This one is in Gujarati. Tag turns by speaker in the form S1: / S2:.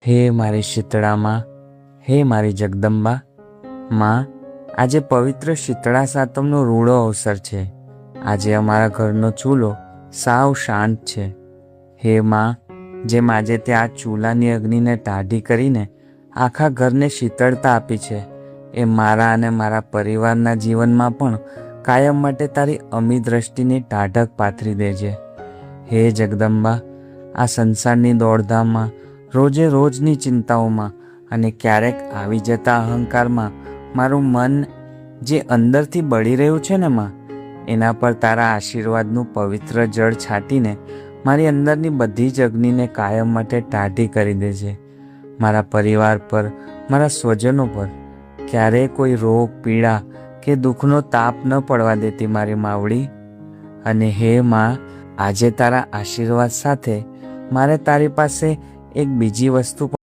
S1: હે મારી શીતળામાં, હે મારી જગદંબા માં, આજે પવિત્ર શીતળા સાતમનો રૂડો અવસર છે. આજે અમારા ઘરનો ચૂલો સાવ શાંત છે. હે માં, જેમ આજે તે આ ચૂલાની અગ્નિને ટાઢી કરીને આખા ઘરને શીતળતા આપી છે, એ મારા અને મારા પરિવારના જીવનમાં પણ કાયમ માટે તારી અમી દ્રષ્ટિની ટાઢક પાથરી દેજે. હે જગદંબા, આ સંસારની દોડધામમાં, રોજે રોજની ચિંતાઓમાં અને ક્યારેક આવી જતા અહંકારમાં મારું મન જે અંદરથી બળી રહ્યું છે ને માં, એના પર તારા આશીર્વાદનું પવિત્ર જળ છાંટીને મારી અંદરની બધી જ અગ્નિને કાયમ માટે ટાઢી કરી દેજે. મારા પરિવાર પર, મારા સ્વજનો પર ક્યારેય કોઈ રોગ, પીડા કે દુઃખનો તાપ ન પડવા દેતી મારી માવડી. અને હે માં, આજે તારા આશીર્વાદ સાથે મારે તારી પાસે એક બીજી વસ્તુ